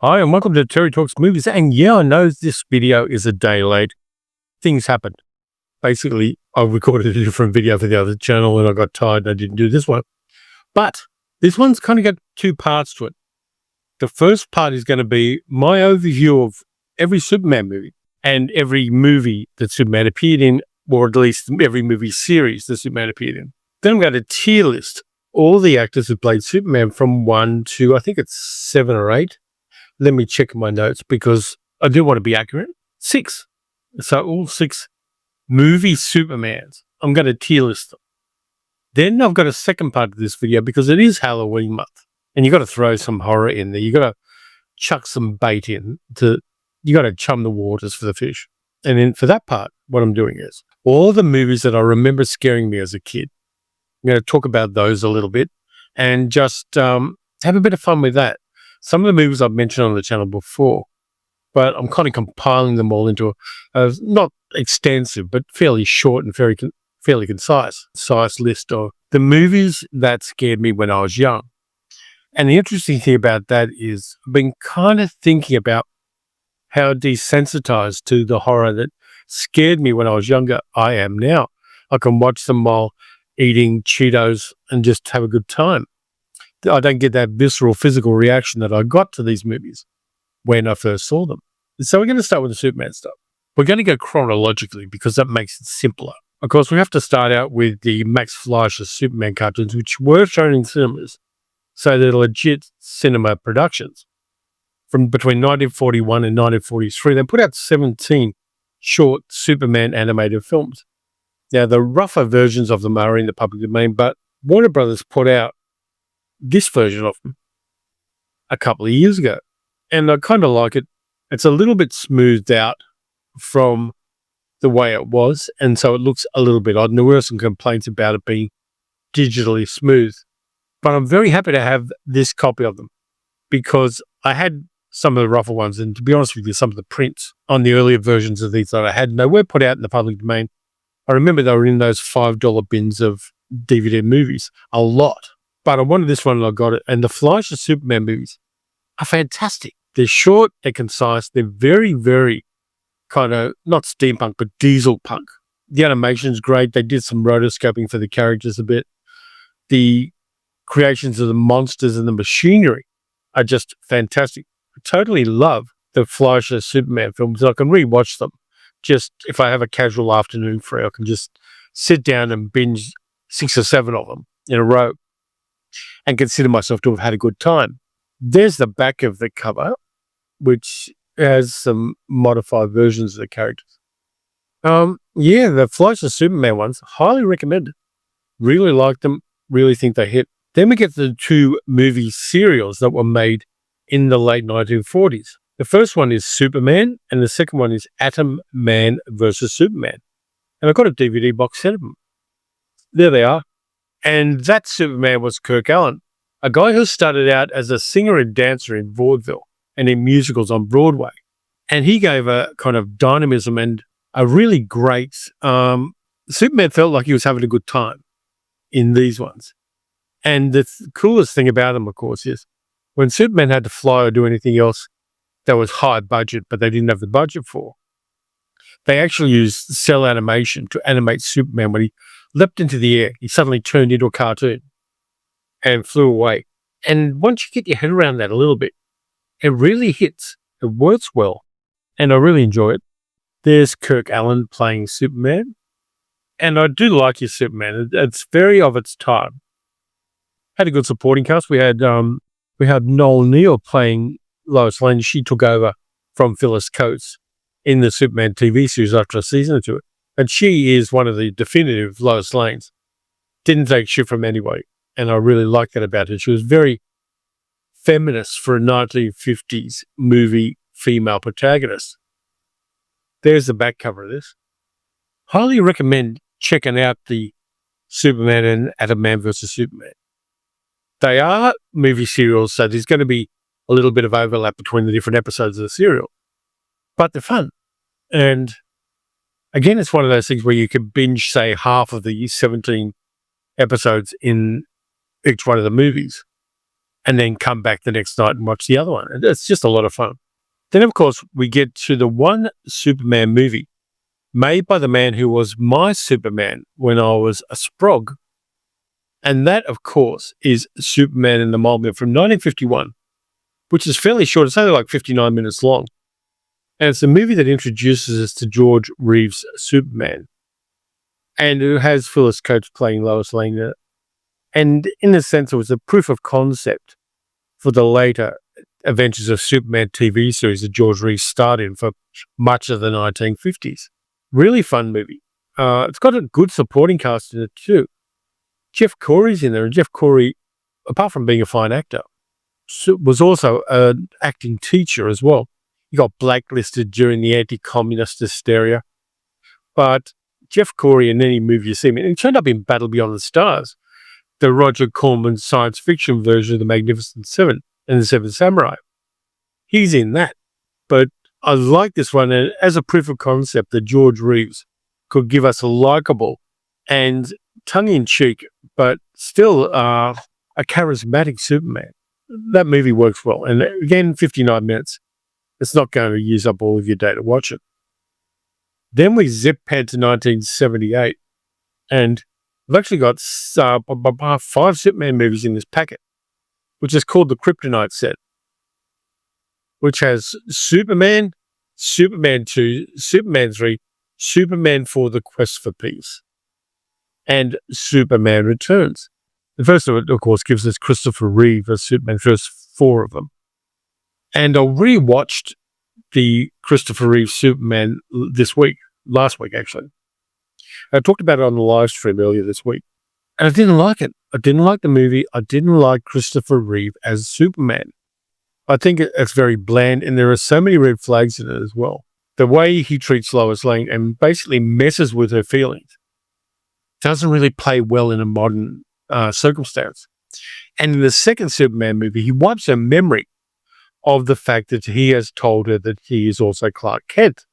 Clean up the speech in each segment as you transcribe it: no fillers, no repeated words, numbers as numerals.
Hi, and welcome to Terry Talks Movies. And yeah, I know this video is a day late. Things happened. Basically, I recorded a different video for the other channel and I got tired and I didn't do this one. But this one's kind of got two parts to it. The first part is going to be my overview of every Superman movie and every movie that Superman appeared in, or at least every movie series that Superman appeared in. Then I'm going to tier list all the actors who played Superman from 1 to, I think it's 7 or 8. Let me check my notes because I do want to be accurate. 6. So all 6 movie Supermans, I'm going to tier list them. Then I've got a second part of this video because it is Halloween month and you got to throw some horror in there. You got to chuck some bait in you got to chum the waters for the fish. And then for that part, what I'm doing is all the movies that I remember scaring me as a kid. I'm going to talk about those a little bit and just have a bit of fun with that. Some of the movies I've mentioned on the channel before, but I'm kind of compiling them all into a not extensive, but fairly short and fairly concise list of the movies that scared me when I was young. And the interesting thing about that is I've been kind of thinking about how desensitized to the horror that scared me when I was younger I am now. I can watch them while eating Cheetos and just have a good time. I don't get that visceral physical reaction that I got to these movies when I first saw them. So we're going to start with the Superman stuff. We're going to go chronologically because that makes it simpler. Of course, we have to start out with the Max Fleischer Superman cartoons, which were shown in cinemas. So they're legit cinema productions. From between 1941 and 1943, they put out 17 short Superman animated films. Now, the rougher versions of them are in the public domain, but Warner Brothers put out this version of them a couple of years ago. And I kind of like it. It's a little bit smoothed out from the way it was. And so it looks a little bit odd. And there were some complaints about it being digitally smooth. But I'm very happy to have this copy of them because I had some of the rougher ones. And to be honest with you, some of the prints on the earlier versions of these that I had, and they were put out in the public domain. I remember they were in those $5 bins of DVD movies, a lot. But I wanted this one and I got it. And the Fleischer Superman movies are fantastic. They're short, they're concise, they're very, very kind of, not steampunk, but diesel punk. The animation's great. They did some rotoscoping for the characters a bit. The creations of the monsters and the machinery are just fantastic. I totally love the Fleischer Superman films. I can rewatch them. Just if I have a casual afternoon free, I can just sit down and binge 6 or 7 of them in a row and consider myself to have had a good time. There's the back of the cover, which has some modified versions of the characters. The Fleischer Superman ones, highly recommended. Really like them, really think they hit. Then we get the 2 movie serials that were made in the late 1940s. The first one is Superman, and the second one is Atom Man versus Superman. And I've got a DVD box set of them. There they are. And that Superman was Kirk Allen, a guy who started out as a singer and dancer in vaudeville and in musicals on Broadway. And he gave a kind of dynamism and a really great, Superman felt like he was having a good time in these ones. And the coolest thing about them, of course, is when Superman had to fly or do anything else that was high budget, but they didn't have the budget for, they actually used cell animation to animate Superman. When he leapt into the air, he suddenly turned into a cartoon and flew away. And once you get your head around that a little bit, it really hits. It works well. And I really enjoy it. There's Kirk Allen playing Superman. And I do like his Superman. It's very of its time. Had a good supporting cast. We had Noel Neill playing Lois Lane. She took over from Phyllis Coates in the Superman TV series after a season or two. And she is one of the definitive Lois Lanes. Didn't take shit from anybody. And I really like that about her. She was very feminist for a 1950s movie female protagonist. There's the back cover of this. Highly recommend checking out the Superman and Atom Man versus Superman. They are movie serials, so there's going to be a little bit of overlap between the different episodes of the serial. But they're fun. And again, it's one of those things where you can binge, say, half of the 17 episodes in each one of the movies and then come back the next night and watch the other one. And it's just a lot of fun. Then, of course, we get to the one Superman movie made by the man who was my Superman when I was a sprog. And that, of course, is Superman and the Mole Man from 1951, which is fairly short. It's only like 59 minutes long. And it's a movie that introduces us to George Reeves' Superman, and who has Phyllis Coates playing Lois Lane in it. And in a sense, it was a proof of concept for the later Adventures of Superman TV series that George Reeves starred in for much of the 1950s. Really fun movie. It's got a good supporting cast in it too. Jeff Corey's in there, and Jeff Corey, apart from being a fine actor, was also an acting teacher as well. He got blacklisted during the anti-communist hysteria. But Jeff Corey, in any movie you see him in, he turned up in Battle Beyond the Stars, the Roger Corman science fiction version of The Magnificent Seven and The Seven Samurai. He's in that. But I like this one as a proof of concept that George Reeves could give us a likable and tongue-in-cheek, but still a charismatic Superman. That movie works well. And again, 59 minutes. It's not going to use up all of your day to watch it. Then we zip pad to 1978, and I've actually got 5 Superman movies in this packet, which is called the Kryptonite set, which has Superman, Superman 2, Superman 3, Superman for the Quest for Peace, and Superman Returns. The first of it, of course, gives us Christopher Reeve as Superman, first 4 of them. And I rewatched the Christopher Reeve Superman last week actually. I talked about it on the live stream earlier this week. And I didn't like it. I didn't like the movie. I didn't like Christopher Reeve as Superman. I think it's very bland, and there are so many red flags in it as well. The way he treats Lois Lane and basically messes with her feelings doesn't really play well in a modern circumstance. And in the second Superman movie, he wipes her memory of the fact that he has told her that he is also Clark Kent.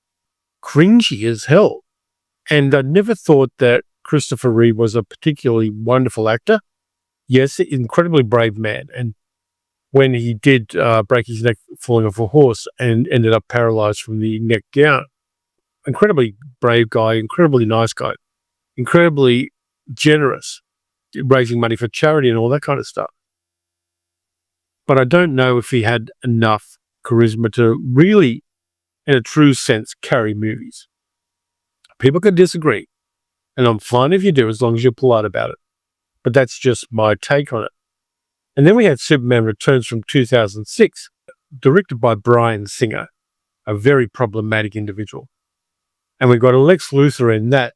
Cringy as hell. And I never thought that Christopher Reeve was a particularly wonderful actor. Yes, incredibly brave man. And when he did break his neck falling off a horse and ended up paralyzed from the neck down, incredibly brave guy, incredibly nice guy, incredibly generous, raising money for charity and all that kind of stuff. But I don't know if he had enough charisma to really, in a true sense, carry movies. People can disagree, and I'm fine if you do, as long as you're polite about it. But that's just my take on it. And then we had Superman Returns from 2006, directed by Bryan Singer, a very problematic individual. And we've got a Lex Luthor in that,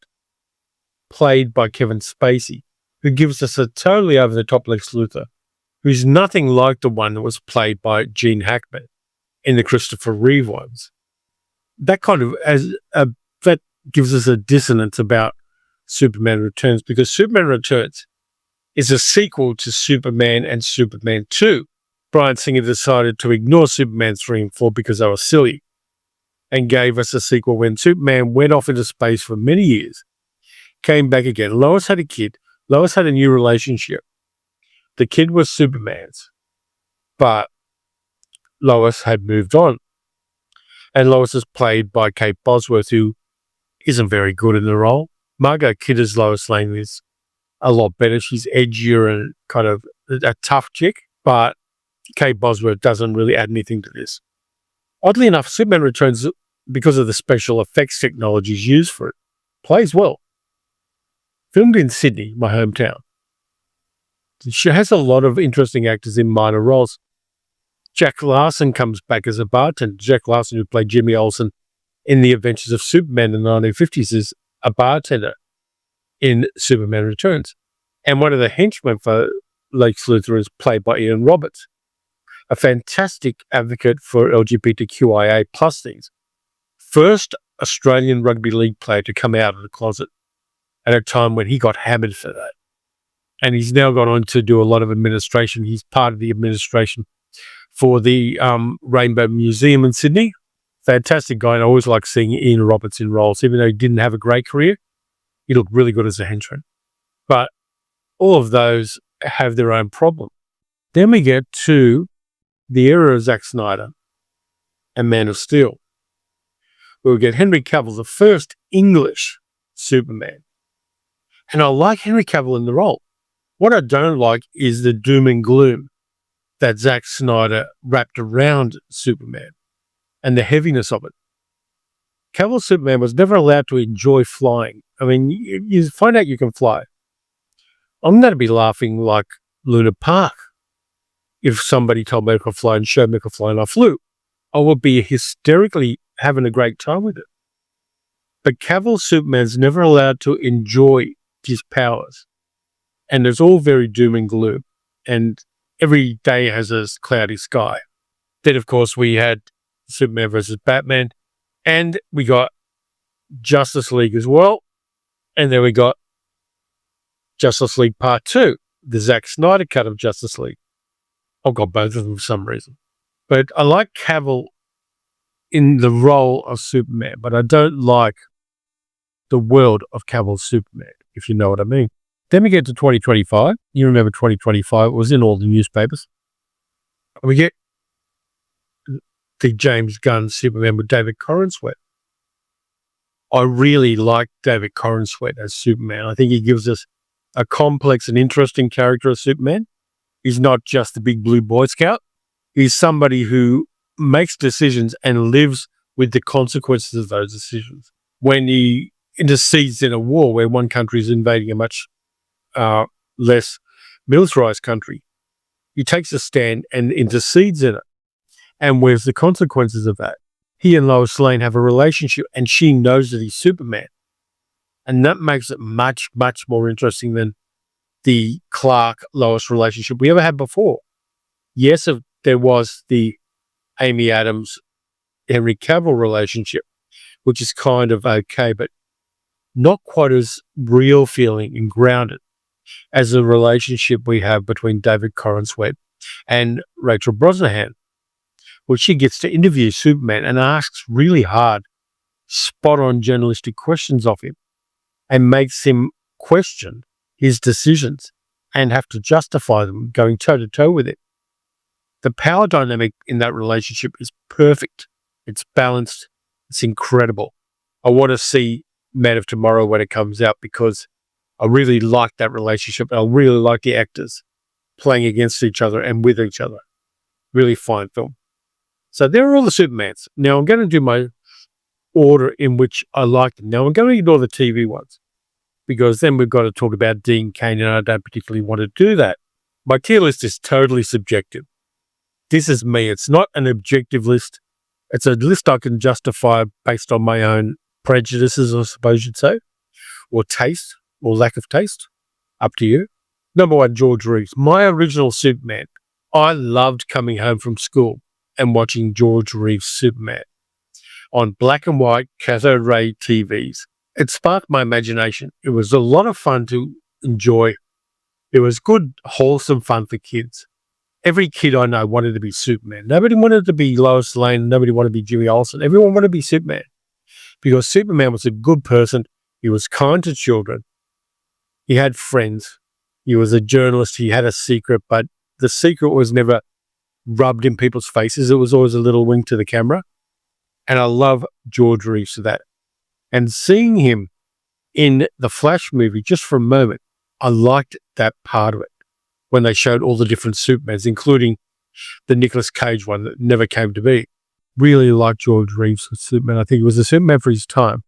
played by Kevin Spacey, who gives us a totally over-the-top Lex Luthor, who's nothing like the one that was played by Gene Hackman in the Christopher Reeve ones. That kind of that gives us a dissonance about Superman Returns, because Superman Returns is a sequel to Superman and Superman 2. Bryan Singer decided to ignore Superman 3 and 4 because they were silly, and gave us a sequel when Superman went off into space for many years, came back again. Lois had a kid. Lois had a new relationship. The kid was Superman's, but Lois had moved on. And Lois is played by Kate Bosworth, who isn't very good in the role. Margot Kidder's Lois Lane is a lot better. She's edgier and kind of a tough chick, but Kate Bosworth doesn't really add anything to this. Oddly enough, Superman Returns, because of the special effects technologies used for it, plays well. Filmed in Sydney, my hometown. She has a lot of interesting actors in minor roles. Jack Larson comes back as a bartender. Jack Larson, who played Jimmy Olsen in The Adventures of Superman in the 1950s, is a bartender in Superman Returns. And one of the henchmen for Lex Luthor is played by Ian Roberts, a fantastic advocate for LGBTQIA plus things. First Australian rugby league player to come out of the closet at a time when he got hammered for that. And he's now gone on to do a lot of administration. He's part of the administration for the Rainbow Museum in Sydney. Fantastic guy, and I always like seeing Ian Roberts in roles. Even though he didn't have a great career, he looked really good as a henchman. But all of those have their own problem. Then we get to the era of Zack Snyder and Man of Steel. We'll get Henry Cavill, the first English Superman. And I like Henry Cavill in the role. What I don't like is the doom and gloom that Zack Snyder wrapped around Superman and the heaviness of it. Cavill's Superman was never allowed to enjoy flying. I mean, you find out you can fly. I'm going to be laughing like Luna Park if somebody told me I could fly and showed me I could fly and I flew. I would be hysterically having a great time with it. But Cavill's Superman's never allowed to enjoy his powers. And it's all very doom and gloom. And every day has a cloudy sky. Then, of course, we had Superman versus Batman. And we got Justice League as well. And then we got Justice League Part 2, the Zack Snyder cut of Justice League. I've got both of them for some reason. But I like Cavill in the role of Superman, but I don't like the world of Cavill's Superman, if you know what I mean. Then we get to 2025. You remember 2025, it was in all the newspapers. And we get the James Gunn Superman with David Corenswet. I really like David Corenswet as Superman. I think he gives us a complex and interesting character as Superman. He's not just the big blue Boy Scout. He's somebody who makes decisions and lives with the consequences of those decisions. When he intercedes in a war where one country is invading a much less militarized country, he takes a stand and intercedes in it. And with the consequences of that, he and Lois Lane have a relationship and she knows that he's Superman. And that makes it much, much more interesting than the Clark-Lois relationship we ever had before. Yes, there was the Amy Adams-Henry Cavill relationship, which is kind of okay, but not quite as real feeling and grounded as the relationship we have between David Corenswet and Rachel Brosnahan, where she gets to interview Superman and asks really hard, spot-on journalistic questions of him and makes him question his decisions and have to justify them going toe-to-toe with it. The power dynamic in that relationship is perfect. It's balanced. It's incredible. I want to see Man of Tomorrow when it comes out because I really like that relationship. I really like the actors playing against each other and with each other. Really fine film. So there are all the Supermans. Now I'm going to do my order in which I like them. Now I'm going to ignore the TV ones because then we've got to talk about Dean Cain and I don't particularly want to do that. My tier list is totally subjective. This is me. It's not an objective list. It's a list I can justify based on my own prejudices, I suppose you'd say, or taste, or lack of taste. Up to you. Number 1, George Reeves. My original Superman. I loved coming home from school and watching George Reeves' Superman on black and white cathode ray TVs. It sparked my imagination. It was a lot of fun to enjoy. It was good, wholesome fun for kids. Every kid I know wanted to be Superman. Nobody wanted to be Lois Lane. Nobody wanted to be Jimmy Olsen. Everyone wanted to be Superman because Superman was a good person. He was kind to children. He had friends. He was a journalist. He had a secret, but the secret was never rubbed in people's faces. It was always a little wink to the camera. And I love George Reeves for that. And seeing him in the Flash movie just for a moment, I liked that part of it when they showed all the different Supermans, including the Nicolas Cage one that never came to be. Really liked George Reeves as Superman. I think he was a Superman for his time,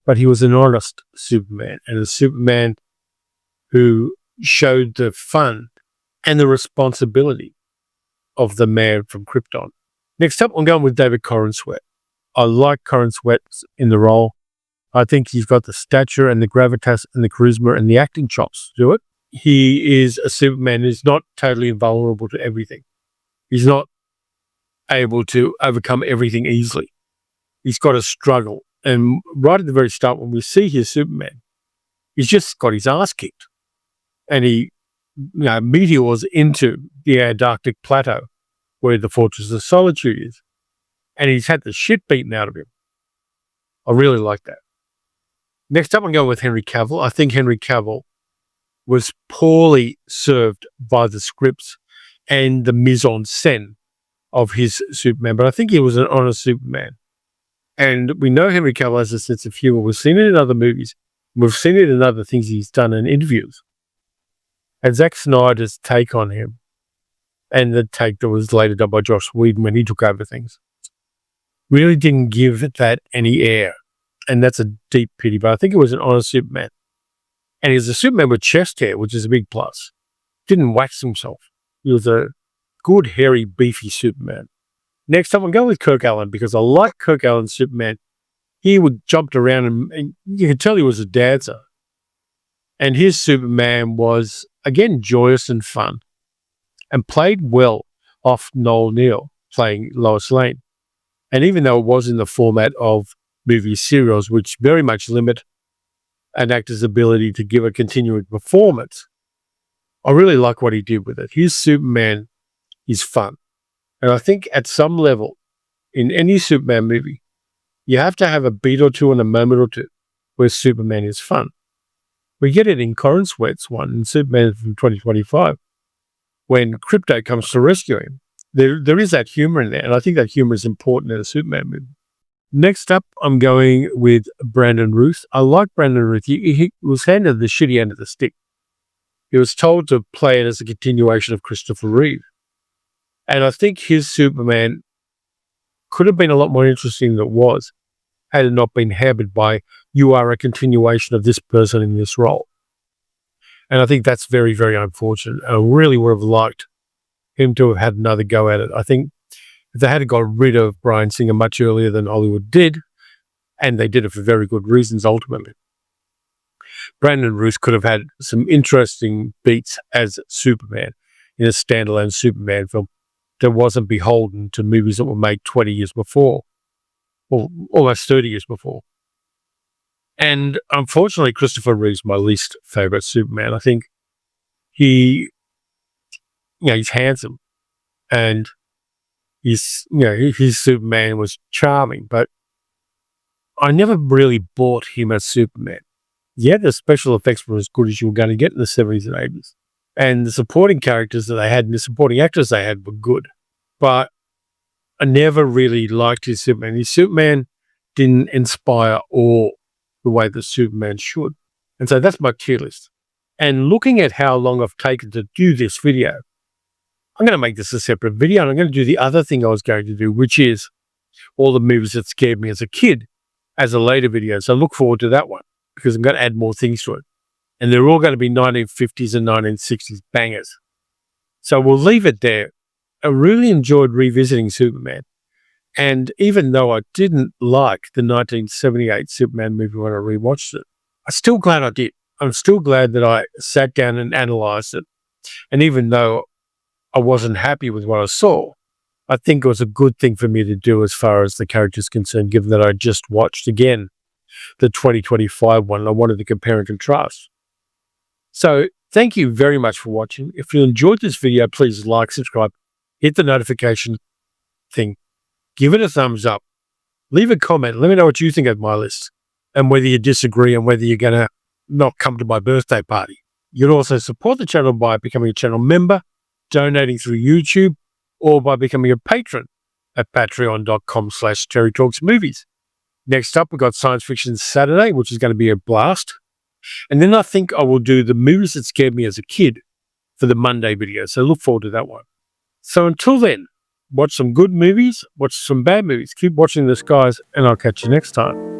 but he was an honest Superman and a Superman who showed the fun and the responsibility of the man from Krypton. Next up, I'm going with David Corenswet. I like Corenswet in the role. I think he's got the stature and the gravitas and the charisma and the acting chops to do it. He is a Superman who's not totally invulnerable to everything. He's not able to overcome everything easily. He's got to struggle. And right at the very start, when we see his Superman, he's just got his ass kicked. And he meteors into the Antarctic plateau where the Fortress of Solitude is. And he's had the shit beaten out of him. I really like that. Next up, I'm going with Henry Cavill. I think Henry Cavill was poorly served by the scripts and the mise en scène of his Superman, but I think he was an honest Superman. And we know Henry Cavill has a sense of humor. We've seen it in other movies. We've seen it in other things he's done in interviews. And Zack Snyder's take on him, and the take that was later done by Joss Whedon when he took over things, really didn't give that any air. And that's a deep pity, but I think it was an honest Superman. And he was a Superman with chest hair, which is a big plus. Didn't wax himself. He was a good, hairy, beefy Superman. Next up, I'm going with Kirk Allen because I like Kirk Allen's Superman. He would jumped around and you could tell he was a dancer. And his Superman was, again, joyous and fun and played well off Noel Neill playing Lois Lane. And even though it was in the format of movie serials, which very much limit an actor's ability to give a continuing performance, I really like what he did with it. His Superman is fun. And I think at some level, in any Superman movie, you have to have a beat or two and a moment or two where Superman is fun. We get it in Corin Sweat's one in Superman from 2025, when Krypto comes to rescue him. There is that humor in there, and I think that humor is important in a Superman movie. Next up, I'm going with Brandon Routh. I like Brandon Routh. He was handed the shitty end of the stick. He was told to play it as a continuation of Christopher Reeve. And I think his Superman could have been a lot more interesting than it was, had it not been hampered by, you are a continuation of this person in this role. And I think that's very, very unfortunate. I really would have liked him to have had another go at it. I think if they had got rid of Bryan Singer much earlier than Hollywood did, and they did it for very good reasons ultimately, Brandon Routh could have had some interesting beats as Superman in a standalone Superman film that wasn't beholden to movies that were made 20 years before, or almost 30 years before. And unfortunately, Christopher Reeve's my least favorite Superman. I think he's handsome, and his Superman was charming, but I never really bought him as Superman. Yeah, the special effects were as good as you were going to get in the 70s and 80s. And the supporting characters that they had and the supporting actors they had were good. But I never really liked his Superman. His Superman didn't inspire awe the way that Superman should. And so that's my tier list. And looking at how long I've taken to do this video, I'm going to make this a separate video, and I'm going to do the other thing I was going to do, which is all the movies that scared me as a kid as a later video. So look forward to that one, because I'm going to add more things to it. And they're all going to be 1950s and 1960s bangers. So we'll leave it there. I really enjoyed revisiting Superman. And even though I didn't like the 1978 Superman movie when I rewatched it, I'm still glad I did. I'm still glad that I sat down and analyzed it. And even though I wasn't happy with what I saw, I think it was a good thing for me to do as far as the character's concerned, given that I just watched again the 2025 one and I wanted to compare and contrast. So thank you very much for watching. If you enjoyed this video, please like, subscribe, hit the notification thing, give it a thumbs up, leave a comment, let me know what you think of my list and whether you disagree and whether you're going to not come to my birthday party. You can also support the channel by becoming a channel member, donating through YouTube, or by becoming a patron at patreon.com/terrytalksmovies. Next up, we've got Science Fiction Saturday, which is going to be a blast. And then I think I will do the movies that scared me as a kid for the Monday video. So look forward to that one. So until then, watch some good movies, watch some bad movies, keep watching the skies, and I'll catch you next time.